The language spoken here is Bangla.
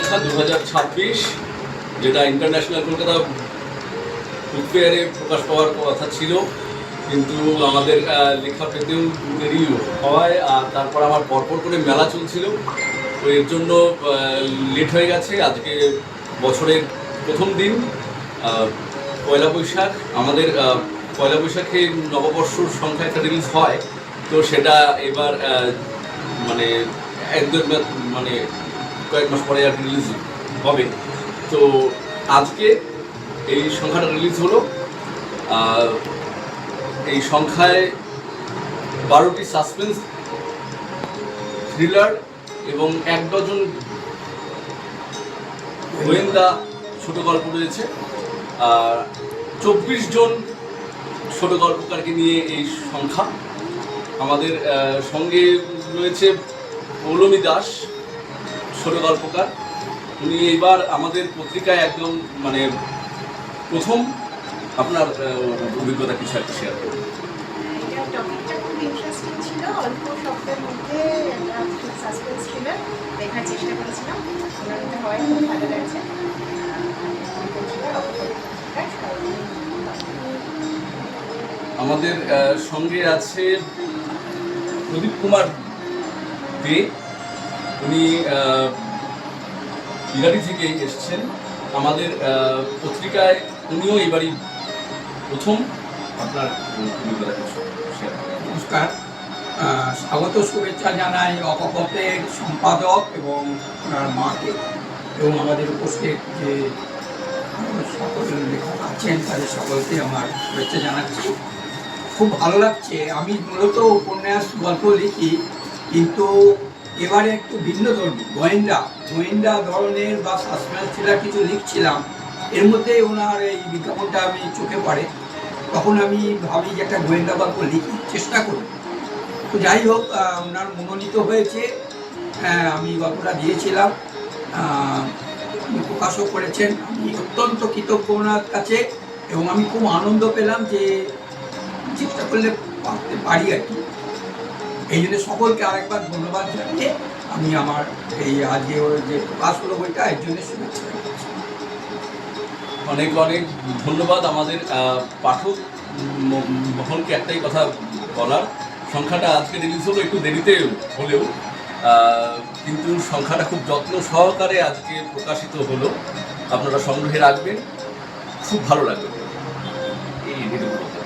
সংখ্যা 2026, যেটা ইন্টারন্যাশনাল কলকাতা বুক ফেয়ারে প্রকাশ পাওয়ার কথা ছিল, কিন্তু আমাদের লেখা পেতেও দেরি হওয়ায় আর তারপর আমার পরপর করে মেলা চলছিল, তো এর জন্য লেট হয়ে গেছে। আজকে বছরের প্রথম দিন, পয়লা বৈশাখ। আমাদের পয়লা বৈশাখে নববর্ষর সংখ্যা একটা রিলিজ হয়, তো সেটা এবার মানে মানে কয়েক মাস পরে আর রিলিজ হবে। তো আজকে এই সংখ্যাটা রিলিজ হলো। এই সংখ্যায় 12টি সাসপেন্স থ্রিলার এবং 1 ডজন গোয়েন্দা ছোট গল্প রয়েছে। 24 জন ছোট গল্পকারকে নিয়ে এই সংখ্যা। আমাদের সঙ্গে রয়েছে পৌলমী দাস, ছোট গল্পকার। উনি এবার আমাদের পত্রিকায় একদম মানে প্রথম। আপনার অভিজ্ঞতা কিছু একটা শেয়ার করুন। এটা টপিকটা খুব ইন্টারেস্টিং ছিল। অল্প শব্দের মধ্যে একটা সাসপেন্স থ্রিলার দেখার চেষ্টা করেছিলাম। ওনার মধ্যে হয় খুব ভালো লাগছে। আমাদের সঙ্গে আছে প্রদীপ কুমার দে। উনি বিহারি থেকে এসছেন আমাদের পত্রিকায়। উনিও এবারই প্রথম। আপনার অভিজ্ঞতা কিছু শেয়ার করুন। নমস্কার, স্বাগত শুভেচ্ছা জানাই অকপথের সম্পাদক এবং ওনার মাকে এবং আমাদের উপস্থিত যে সকল লেখক আছেন তাদের সকলকে আমার শুভেচ্ছা জানাচ্ছি। খুব ভালো লাগছে। আমি মূলত উপন্যাস গল্প লিখি, কিন্তু এবারে একটু ভিন্ন ধর্মী গোয়েন্দা ধরনের বা সাসপেন্স থ্রিলার কিছু লিখছিলাম। এর মধ্যে ওনার এই বিজ্ঞাপনটা আমি চোখে পড়ে। তখন আমি ভাবি যে একটা গোয়েন্দা গল্প লিখি, চেষ্টা করি। তো যাই হোক, ওনার মনোনীত হয়েছে। আমি গল্পটা দিয়েছিলাম, প্রকাশও করেছেন। আমি অত্যন্ত কৃতজ্ঞ ওনার কাছে এবং আমি খুব আনন্দ পেলাম যে চেষ্টা করলে পারতে পারি আর কি। এই জন্য সকলকে আরেকবার ধন্যবাদ জানিয়ে আমি আমার এই আজকে যে প্রকাশ হলো বইটা, এর জন্য শুভেচ্ছা জানাচ্ছি। অনেক অনেক ধন্যবাদ। আমাদের পাঠক মহলকে একটাই কথা বলার, সংখ্যাটা আজকে রিলিজ হলো একটু দেরিতে হলেও, কিন্তু সংখ্যাটা খুব যত্ন সহকারে আজকে প্রকাশিত হলো। আপনারা সংগ্রহে রাখবেন, খুব ভালো লাগবে এই ভিডিওগুলো।